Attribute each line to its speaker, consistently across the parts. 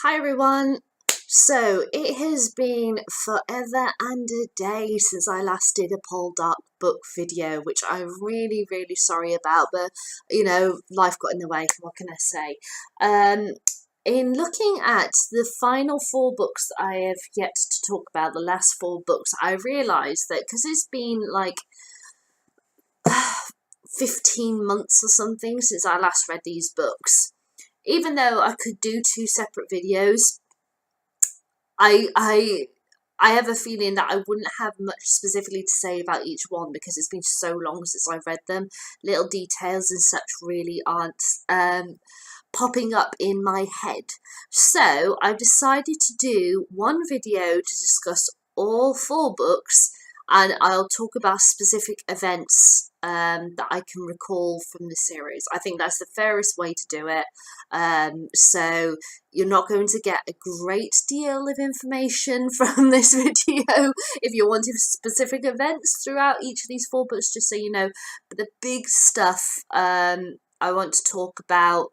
Speaker 1: Hi everyone. So it has been forever and a day since I last did a Poldark book video, which I'm really sorry about, but life got in the way. What can I say? In looking at the final four books that I have yet to talk about, the last four books, I realised that because it's been like 15 months or something since I last read these books, even though I could do two separate videos, I have a feeling that I wouldn't have much specifically to say about each one because it's been so long since I've read them. Little details and such really aren't popping up in my head. So I've decided to do one video to discuss all four books, and I'll talk about specific events that I can recall from the series. I think that's the fairest way to do it. So you're not going to get a great deal of information from this video if you're wanting specific events throughout each of these four books, just so you know. But the big stuff I want to talk about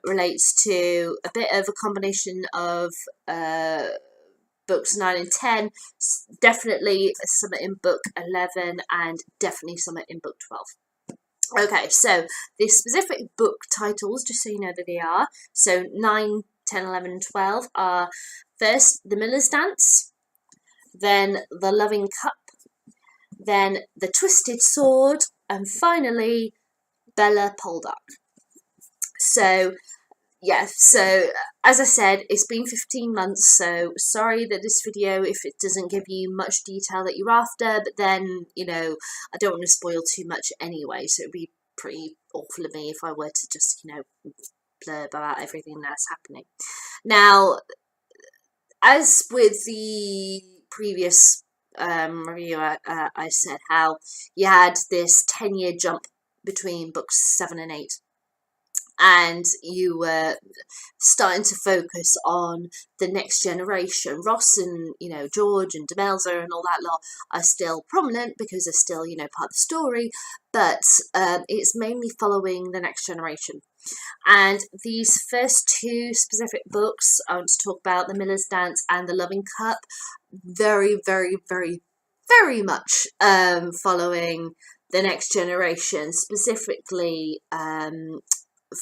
Speaker 1: relates to a bit of a combination of books 9 and 10, definitely some in book 11, and definitely some in book 12. Okay, so the specific book titles, just so you know that they are, so 9, 10, 11, and 12 are first The Miller's Dance, then The Loving Cup, then The Twisted Sword, and finally Bella Poldark. So yeah, so as I said, it's been 15 months, so sorry that this video, if it doesn't give you much detail that you're after, but then, I don't want to spoil too much anyway, so it'd be pretty awful of me if I were to just, blurb about everything that's happening. Now, as with the previous review, I said how you had this 10-year jump between books 7 and 8. And you were starting to focus on the next generation. Ross and, George and Demelza and all that lot are still prominent because they're still, part of the story, but it's mainly following the next generation. And these first two specific books I want to talk about, The Miller's Dance and The Loving Cup, very much following the next generation, specifically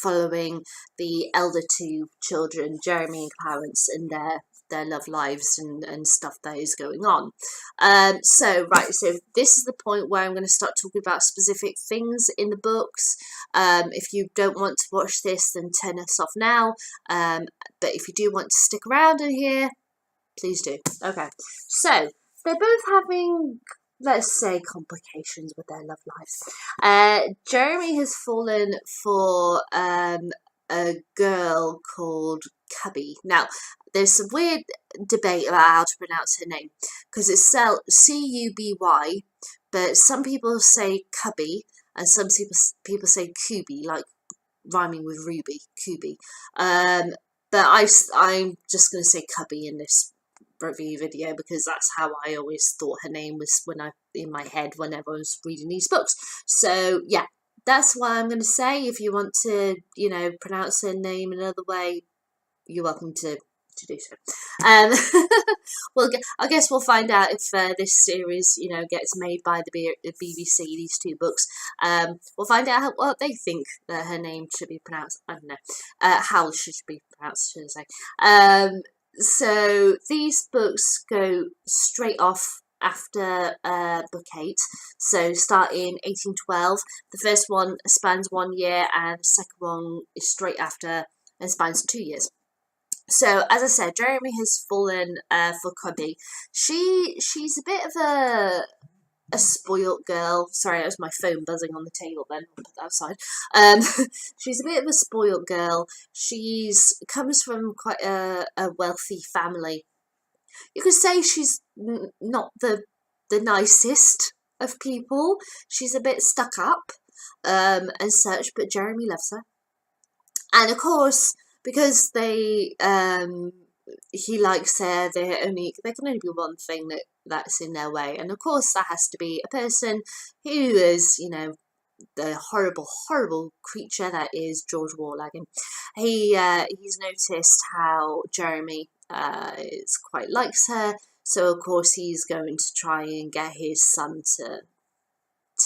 Speaker 1: following the elder two children, Jeremy and Clarence, and their love lives and stuff that is going on. So this is the point where I'm going to start talking about specific things in the books. If you don't want to watch this, then turn us off now. But if you do want to stick around in here, please do. Okay, so they're both having, let's say, complications with their love lives. Jeremy has fallen for a girl called Cubby. Now, there's some weird debate about how to pronounce her name, because it's spelled C-U-B-Y, but some people say Cubby, and some people say Kubi, like rhyming with Ruby, Kubi. But I'm just going to say Cubby in this review video because that's how I always thought her name was in my head whenever I was reading these books. So yeah, that's what I'm going to say. If you want to, pronounce her name another way, you're welcome to do so. Well, I guess we'll find out if this series, gets made by the BBC. These two books. We'll find out what they think that her name should be pronounced. I don't know how should be pronounced, should I say? So these books go straight off after book 8, so start in 1812. The first one spans 1 year, and the second one is straight after and spans 2 years. So as I said, Jeremy has fallen for Cubby. She's a bit of a spoilt girl. Sorry, that was my phone buzzing on the table then. I'll put that outside. She's a bit of a spoilt girl. She's comes from quite a wealthy family. You could say she's not the nicest of people. She's a bit stuck up and such, but Jeremy loves her. And of course, because he likes her, there can only be one thing that's in their way, and of course that has to be a person who is the horrible creature that is George Warlagan. He's noticed how Jeremy is quite likes her, so of course he's going to try and get his son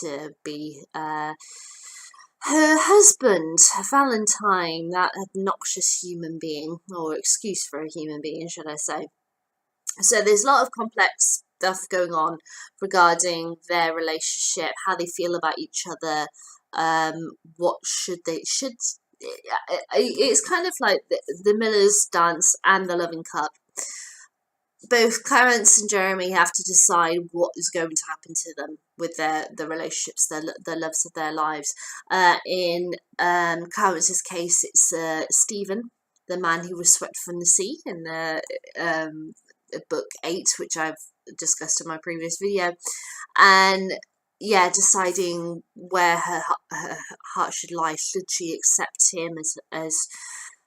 Speaker 1: to be her husband, Valentine, that obnoxious human being, or excuse for a human being, should I say. So there's a lot of complex stuff going on regarding their relationship, how they feel about each other, what should it's kind of like the Miller's Dance and the Loving Cup. Both Clarence and Jeremy have to decide what is going to happen to them with the relationships, the loves of their lives. In Clarence's case, it's Stephen, the man who was swept from the sea in the book 8, which I've discussed in my previous video, and yeah, deciding where her heart should lie. Should she accept him as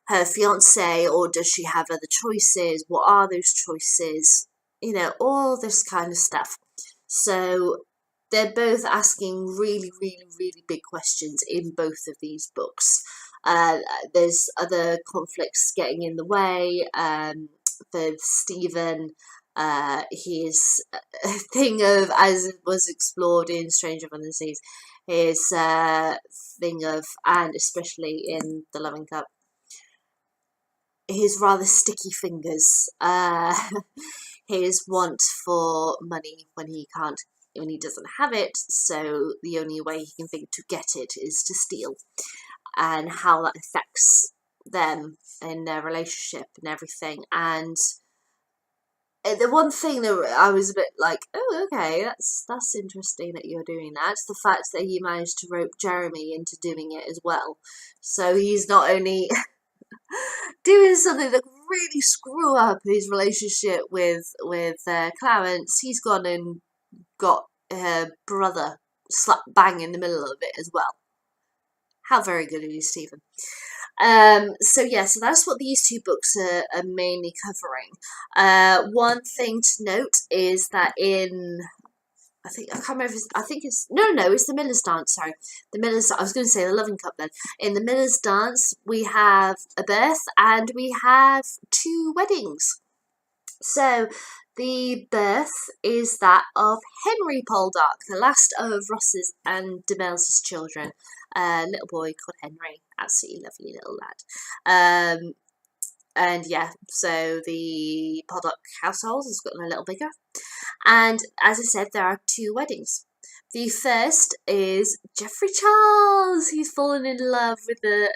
Speaker 1: her fiance, or does she have other choices? What are those choices? You know, all this kind of stuff. So they're both asking really big questions in both of these books. There's other conflicts getting in the way. With Stephen, his thing of, as was explored in Stranger from the Seas, his thing of, and especially in The Loving Cup, his rather sticky fingers, his want for money when he doesn't have it, so the only way he can think to get it is to steal, and how that affects them in their relationship and everything. And the one thing that I was a bit like, oh, okay, that's interesting that you're doing that. It's the fact that he managed to rope Jeremy into doing it as well. So he's not only doing something that could really screw up his relationship with Clarence, he's gone and got her brother slap bang in the middle of it as well. How very good of you, Stephen. So that's what these two books are mainly covering. One thing to note is that it's The Miller's Dance, sorry. I was going to say The Loving Cup then. In The Miller's Dance, we have a birth and we have 2 weddings. So the birth is that of Henry Poldark, the last of Ross's and Demels's children. A little boy called Henry, absolutely lovely little lad. And yeah, so the Poldark household has gotten a little bigger. And as I said, there are 2 weddings. The first is Geoffrey Charles. He's fallen in love with a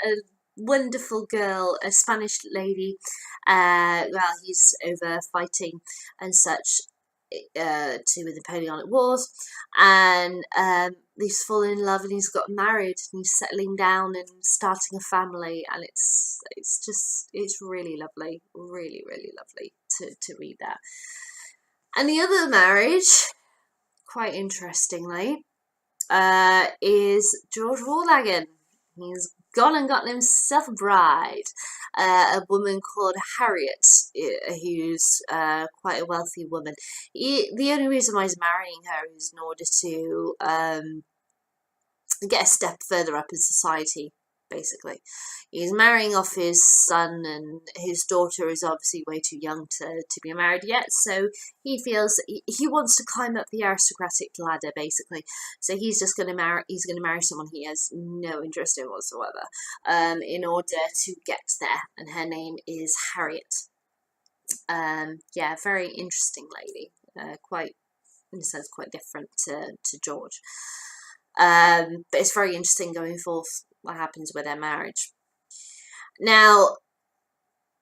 Speaker 1: wonderful girl, a Spanish lady, while he's over fighting and such to the Napoleonic Wars, and he's fallen in love and he's got married and he's settling down and starting a family, and it's really lovely, really lovely to read that. And the other marriage, quite interestingly, is George Warlagan. He's gone and gotten himself a bride, a woman called Harriet, who's quite a wealthy woman. The only reason why he's marrying her is in order to get a step further up in society, basically. He's marrying off his son, and his daughter is obviously way too young to be married yet, so he feels he wants to climb up the aristocratic ladder, basically. So he's going to marry someone he has no interest in whatsoever, in order to get there, and her name is Harriet. Very interesting lady, quite, in a sense, quite different to George. But it's very interesting going forth what happens with their marriage. Now,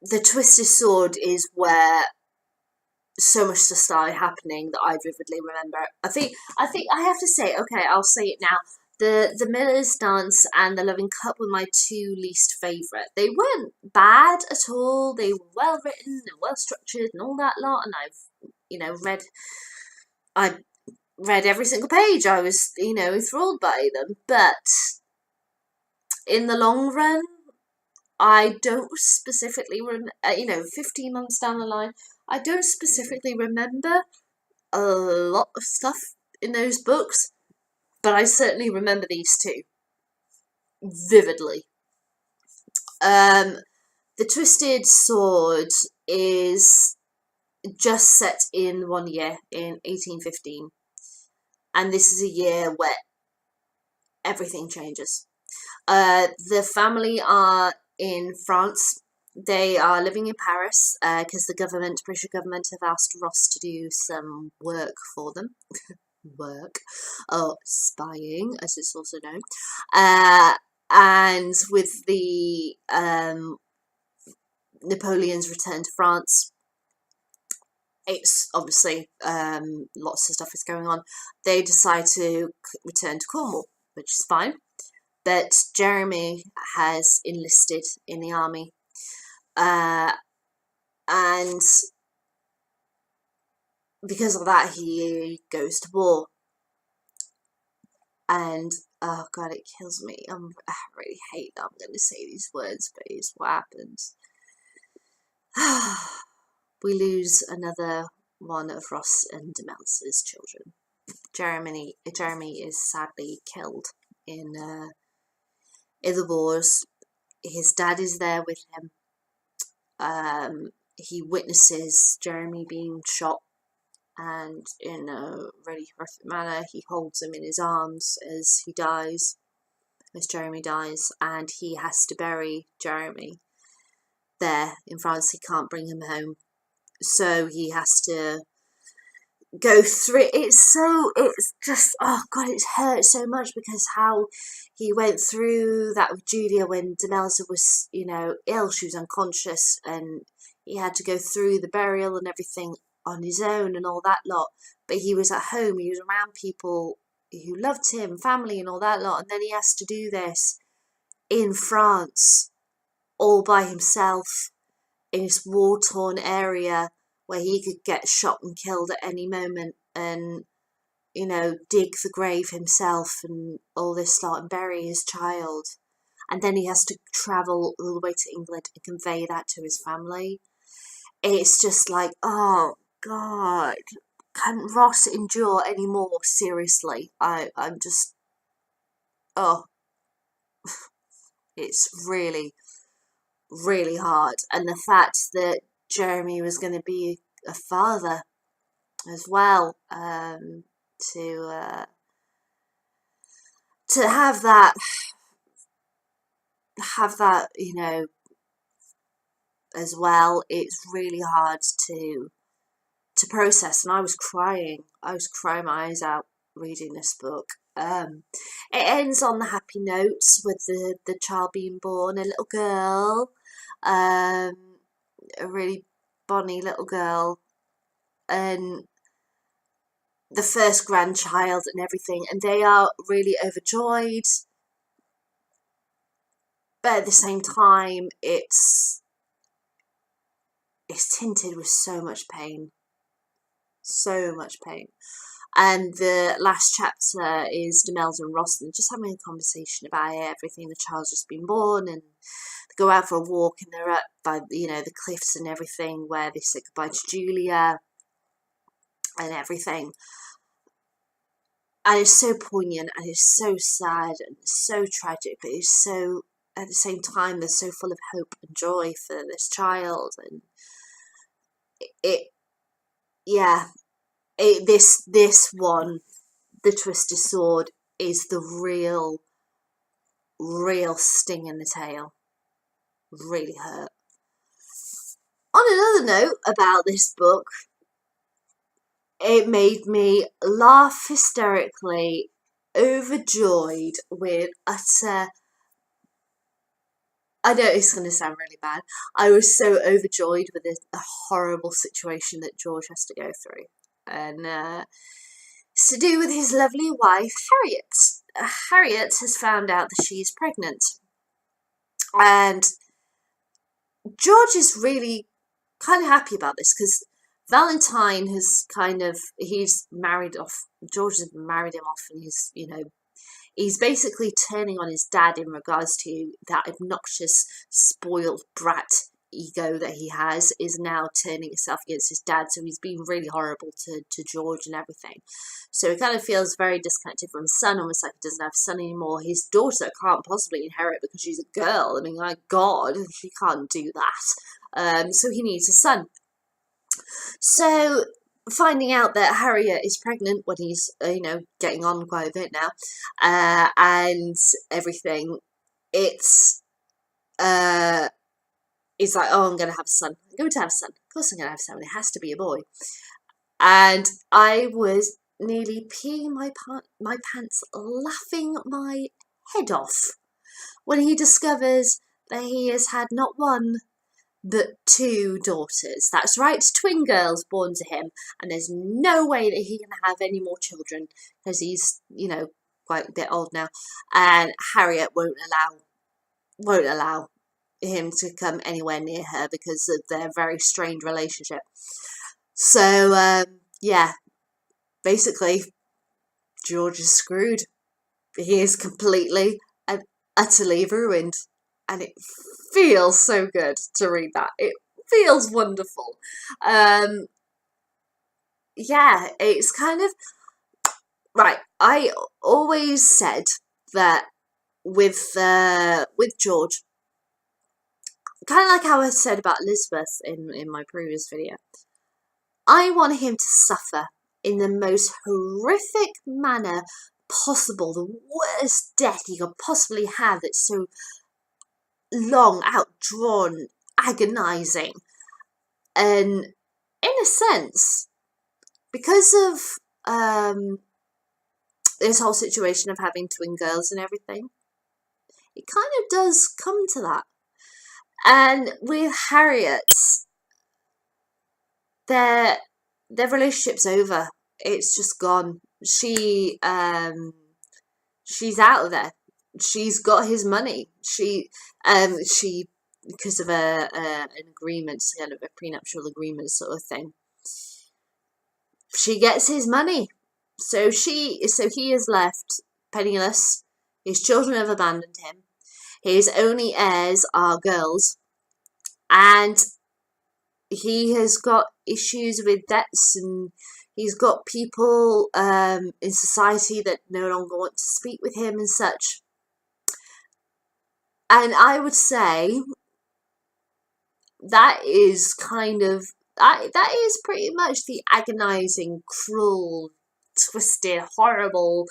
Speaker 1: the Twisted Sword is where so much stuff started happening that I vividly remember. I think I have to say, okay, I'll say it now. The Miller's Dance and The Loving Cup were my 2 least favourite. They weren't bad at all. They were well written and well structured and all that lot, and I read every single page. I was, enthralled by them, but in the long run, I don't specifically 15 months down the line, I don't specifically remember a lot of stuff in those books. but I certainly remember these two vividly. The Twisted Sword is just set in one year, in 1815, and this is a year where everything changes. The family are in France. They are living in Paris because the British government, have asked Ross to do some work for them. Work, or spying, as it's also known. And with the Napoleon's return to France, it's obviously lots of stuff is going on. They decide to return to Cornwall, which is fine. But Jeremy has enlisted in the army, and because of that, he goes to war. And oh god, it kills me. I really hate that I'm going to say these words, but it's what happens. We lose another one of Ross and Demelza's children. Jeremy is sadly killed in the wars. His dad is there with him. He witnesses Jeremy being shot, and in a really horrific manner, he holds him in his arms as Jeremy dies, and he has to bury Jeremy there in France. He can't bring him home, so he has to go through. It's just, oh god, it hurts so much because how he went through that with Julia when Demelza was, ill. She was unconscious, and he had to go through the burial and everything on his own and all that lot. But he was at home, he was around people who loved him, family and all that lot, and then he has to do this in France all by himself in this war-torn area where he could get shot and killed at any moment, and dig the grave himself and all this lot, and bury his child, and then he has to travel all the way to England and convey that to his family. It's just like, oh god, can Ross endure any more? Seriously, I'm just, oh, it's really, really hard. And the fact that Jeremy was going to be a father as well, to have that, as well, it's really hard to process. And I was crying my eyes out reading this book. It ends on the happy notes with the child being born, a little girl, a really bonny little girl, and the first grandchild and everything, and they are really overjoyed, but at the same time it's tinted with so much pain. And the last chapter is Demelza and Ross just having a conversation about everything. The child's just been born, and they go out for a walk, and they're up by the cliffs and everything, where they say goodbye to Julia and everything. And it's so poignant, and it's so sad, and it's so tragic, but it's so, at the same time, they're so full of hope and joy for this child. And this one, The Twisted Sword, is the real sting in the tail. Really hurt. On another note about this book, it made me laugh hysterically, overjoyed with utter... I know it's going to sound really bad. I was so overjoyed with a horrible situation that George has to go through. And it's to do with his lovely wife, Harriet. Harriet has found out that she is pregnant. And George is really kind of happy about this, because Valentine has he's married off, George has married him off, and he's basically turning on his dad in regards to that obnoxious, spoiled brat ego that he has is now turning itself against his dad. So he's been really horrible to George and everything. So he kind of feels very disconnected from his son, almost like he doesn't have a son anymore. His daughter can't possibly inherit because she's a girl. I mean, my God, she can't do that. So he needs a son. So finding out that Harriet is pregnant when he's, getting on quite a bit now, and everything, it's like, oh, I'm going to have a son. I'm going to have a son. Of course I'm going to have a son. It has to be a boy. And I was nearly peeing my pants, laughing my head off when he discovers that he has had not one, but 2 daughters. That's right, twin girls born to him. And there's no way that he can have any more children because he's, quite a bit old now. And Harriet won't allow him to come anywhere near her because of their very strained relationship. So, yeah, basically, George is screwed. He is completely and utterly ruined. And it feels so good to read that. It feels wonderful. Yeah, it's kind of... Right, I always said that with George, kind of like how I said about Elizabeth in my previous video, I want him to suffer in the most horrific manner possible, the worst death he could possibly have that's so long, outdrawn, agonising. And in a sense, because of this whole situation of having twin girls and everything, it kind of does come to that. And with Harriet, their relationship's over. It's just gone. She's out of there. She's got his money. She because of an agreement, kind of a prenuptial agreement sort of thing. She gets his money. So he is left penniless. His children have abandoned him. His only heirs are girls. And he has got issues with debts, and he's got people in society that no longer want to speak with him and such. And I would say that is that is pretty much the agonising, cruel, twisted, horrible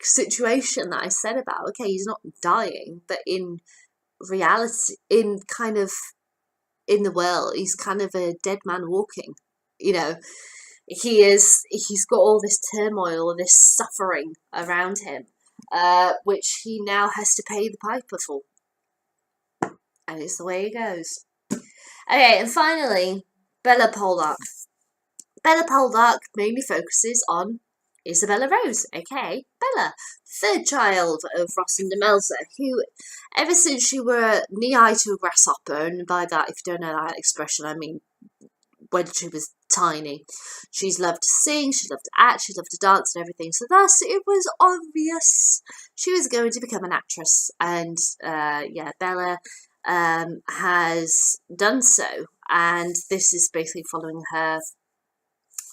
Speaker 1: situation that I said about. Okay, he's not dying, but in reality, in the world, he's kind of a dead man walking. He's got all this turmoil, this suffering around him, which he now has to pay the piper for. And it's the way it goes. Okay, and finally, Bella Poldark. Bella Poldark mainly focuses on Isabella Rose, aka Bella, third child of Ross and Demelza, who, ever since she were knee-high to a grasshopper, and by that, if you don't know that expression, I mean when she was tiny, she's loved to sing, she loved to act, she loved to dance and everything, so thus it was obvious she was going to become an actress, and Bella has done so, and this is basically following her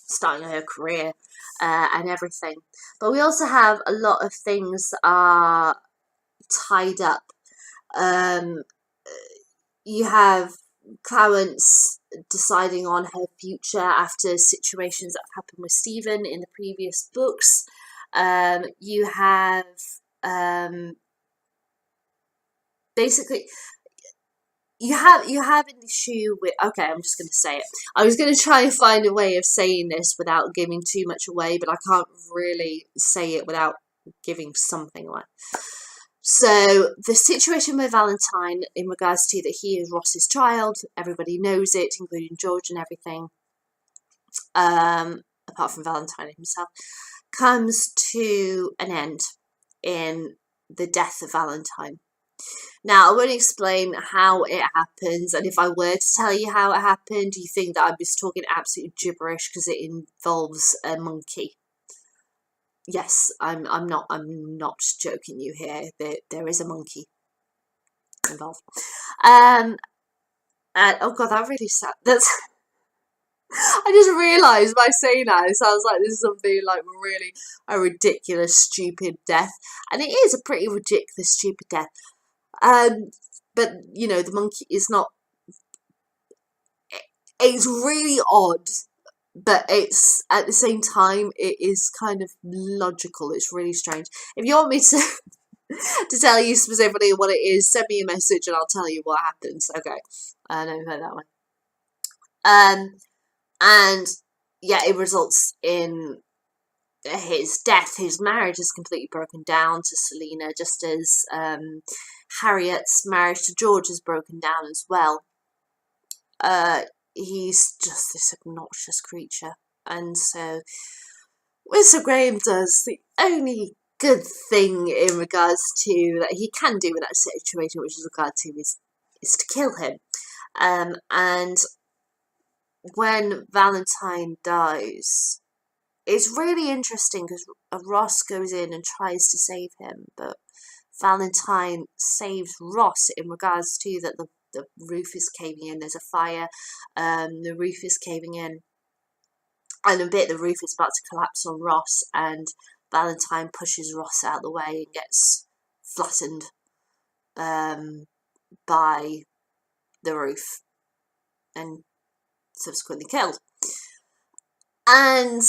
Speaker 1: starting her career and everything. But we also have a lot of things are tied up. You have Clarence deciding on her future after situations that have happened with Stephen in the previous books. You have basically... You have an issue with... Okay, I'm just going to say it. I was going to try and find a way of saying this without giving too much away, but I can't really say it without giving something away. So, the situation with Valentine, in regards to that he is Ross's child, everybody knows it, including George and everything, apart from Valentine himself, comes to an end in the death of Valentine. Now, I won't explain how it happens, and if I were to tell you how it happened, you think that I'm just talking absolute gibberish because it involves a monkey. Yes, I'm not joking you here. There is a monkey involved. And oh god, that really sad. That's I just realised by saying that it sounds like this is something like really a ridiculous, stupid death, and it is a pretty ridiculous, stupid death. But you know, the monkey is not. It's really odd, but it's at the same time it is kind of logical. It's really strange. If you want me to to tell you specifically what it is, send me a message and I'll tell you what happens. Okay, I know that one. And yeah, it results in his death. His marriage is completely broken down to Selina, just as Harriet's marriage to George is broken down as well. He's just this obnoxious creature, and so Mr. Graham does the only good thing in regards to that he can do in that situation, which is regard to is to kill him. And when Valentine dies, it's really interesting because Ross goes in and tries to save him, but Valentine saves Ross in regards to that the roof is caving in. There's a fire. The roof is caving in, and a bit the roof is about to collapse on Ross, and Valentine pushes Ross out of the way and gets flattened by the roof and subsequently killed. And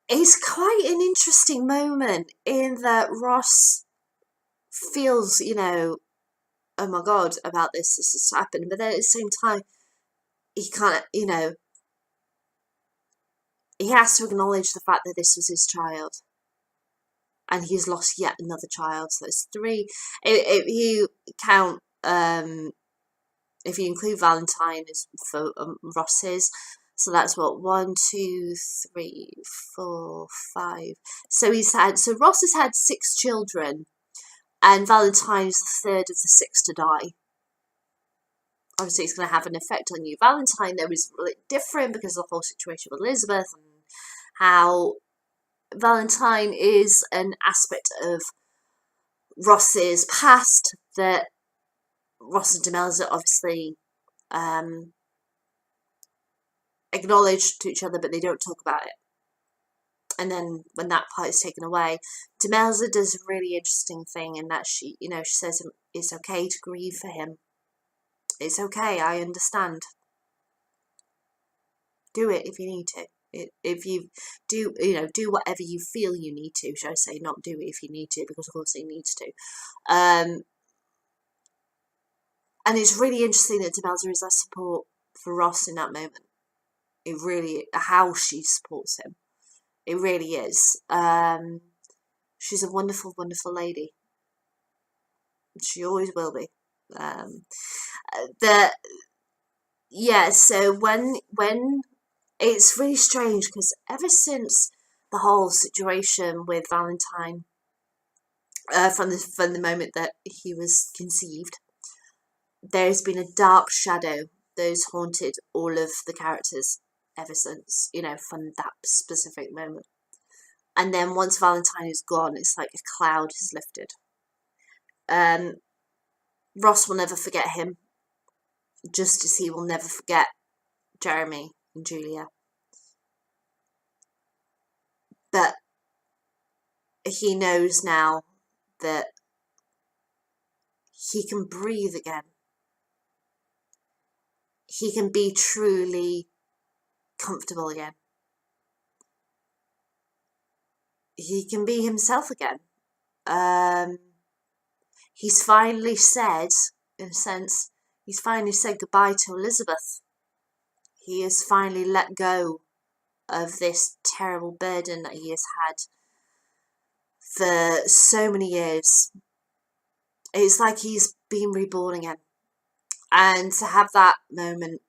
Speaker 1: it's quite an interesting moment in that Ross feels, you know, oh my god, about this has happened, but then at the same time, he can't, you know, he has to acknowledge the fact that this was his child, and he's lost yet another child. So it's three. If you count, if you include Valentine as for Ross's, so that's what 1, 2, 3, 4, 5. So Ross has had 6 children, and Valentine is the third of the 6 to die. Obviously, it's going to have an effect on you. Valentine, though, is really different because of the whole situation with Elizabeth and how Valentine is an aspect of Ross's past that Ross and Demelza obviously acknowledge to each other, but they don't talk about it. And then when that part is taken away, Demelza does a really interesting thing in that she says it's okay to grieve for him. It's okay, I understand. Do it if you need to. If you do, do whatever you feel you need to, should I say, not do it if you need to, because of course he needs to. And it's really interesting that Demelza is that support for Ross in that moment. It really, how she supports him. It really is. She's a wonderful, wonderful lady. She always will be. So when it's really strange because ever since the whole situation with Valentine, from the moment that he was conceived, there's been a dark shadow that's haunted all of the characters ever since, from that specific moment. And then once Valentine is gone, it's like a cloud has lifted. Ross will never forget him, just as he will never forget Jeremy and Julia. But he knows now that he can breathe again. He can be truly comfortable again. He can be himself again. He's finally said, in a sense, he's finally said goodbye to Elizabeth. He has finally let go of this terrible burden that he has had for so many years. It's like he's been reborn again. And to have that moment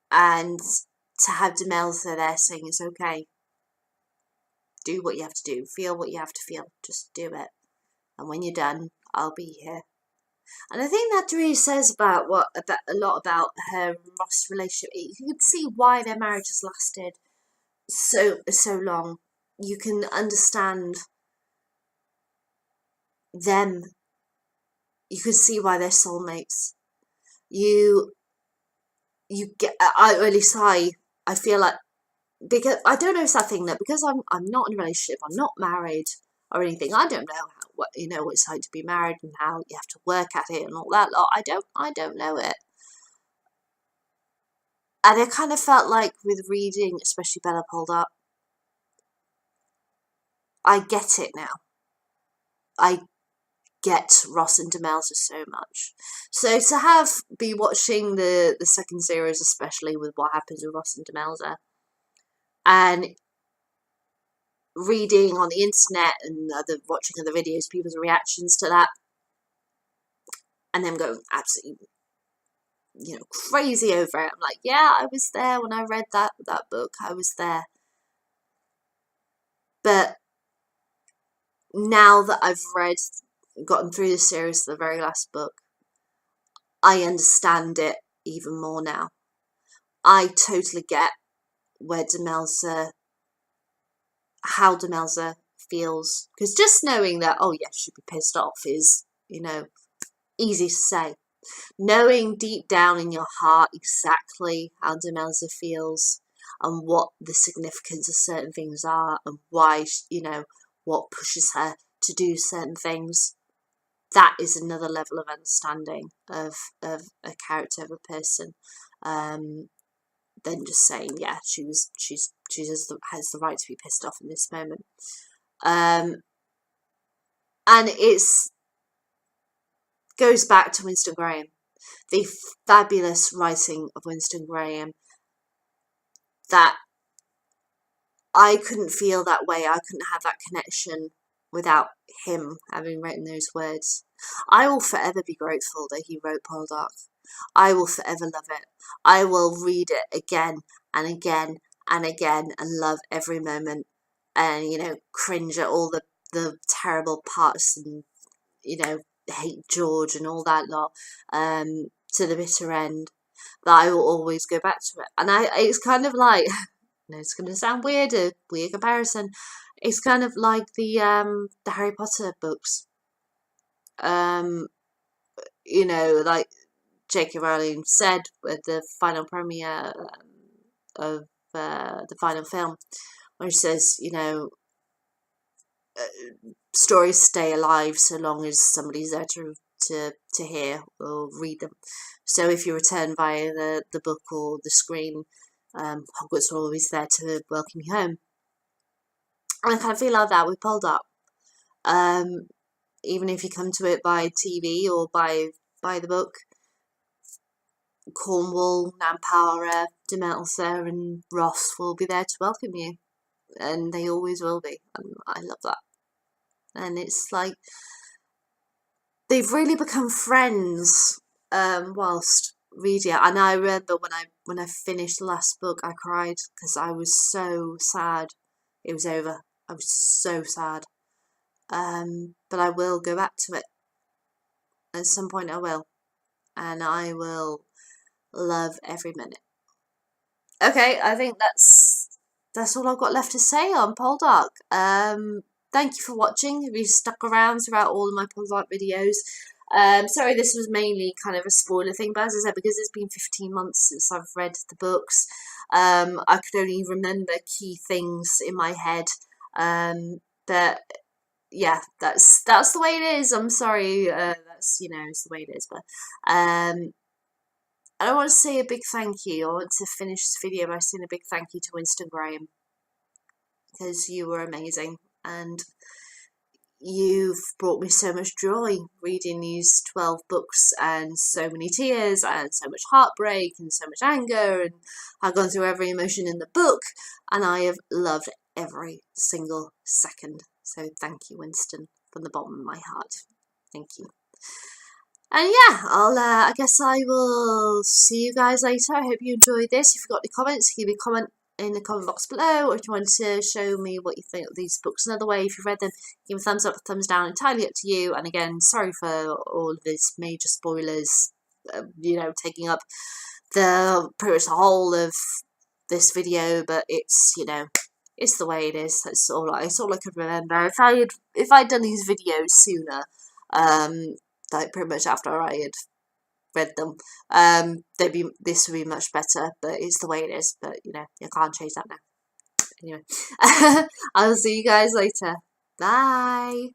Speaker 1: and to have Demelza there saying it's okay, do what you have to do, feel what you have to feel, just do it. And when you're done, I'll be here. And I think that really says a lot about her and Ross' relationship. You can see why their marriage has lasted so long. You can understand them, you can see why they're soulmates. You get, at least I feel like, because I don't know, if it's that thing that because I'm not in a relationship, I'm not married or anything. I don't know what it's like to be married and how you have to work at it and all that lot. I don't know it. And I kind of felt like with reading, especially Bella Poldark, I get it now. I get Ross and Demelza so much. So to be watching the second series, especially with what happens with Ross and Demelza, and reading on the internet and watching other videos, people's reactions to that, and them going absolutely, crazy over it. I'm like, yeah, I was there when I read that book. I was there. But now that I've gotten through the series to the very last book, I understand it even more now. I totally get how Demelza feels, because just knowing that, oh yeah, she'd be pissed off is, easy to say. Knowing deep down in your heart exactly how Demelza feels and what the significance of certain things are and why, what pushes her to do certain things, that is another level of understanding of a character, of a person, than just saying, yeah, she has the right to be pissed off in this moment. And it's goes back to Winston Graham, the fabulous writing of Winston Graham, that I couldn't feel that way. I couldn't have that connection without him having written those words. I will forever be grateful that he wrote Poldark. I will forever love it. I will read it again and again and again and love every moment, and cringe at all the terrible parts, and hate George and all that lot, to the bitter end. But I will always go back to it. And it's kind of like, it's going to sound weird, a weird comparison. It's kind of like the Harry Potter books. Like J.K. Rowling said with the final premiere of the final film, where she says, stories stay alive so long as somebody's there to hear or read them. So if you return via the book or the screen, Hogwarts are always there to welcome you home. And I kind of feel like that with Poldark. Even if you come to it by TV or by the book, Cornwall, Nampara, Demelza and Ross will be there to welcome you. And they always will be. And I love that. And it's like they've really become friends whilst reading it. And I remember when I finished the last book, I cried because I was so sad it was over. I was so sad. But I will go back to it. At some point I will. And I will love every minute. Okay, I think that's all I've got left to say on Poldark. Thank you for watching. If you've stuck around throughout all of my Poldark videos. Sorry, this was mainly kind of a spoiler thing, but as I said, because it's been 15 months since I've read the books, I could only remember key things in my head. But yeah, that's the way it is. I'm sorry, that's it's the way it is. But I want to say a big thank you. I want to finish this video by saying a big thank you to Winston Graham, because you were amazing and you've brought me so much joy reading these 12 books, and so many tears and so much heartbreak and so much anger, and I've gone through every emotion in the book and I have loved every single second. So thank you, Winston, from the bottom of my heart. Thank you. And yeah, I guess I will see you guys later. I hope you enjoyed this. If you've got any comments, give me a comment in the comment box below, or if you want to show me what you think of these books another way, if you've read them, give a thumbs up, a thumbs down, entirely up to you. And again, sorry for all of these major spoilers, taking up pretty much the whole of this video, but it's, it's the way it is. It's all I can remember. If I'd done these videos sooner, like pretty much after I had read them, this would be much better. But it's the way it is. But you know, you can't change that now. Anyway, I'll see you guys later. Bye.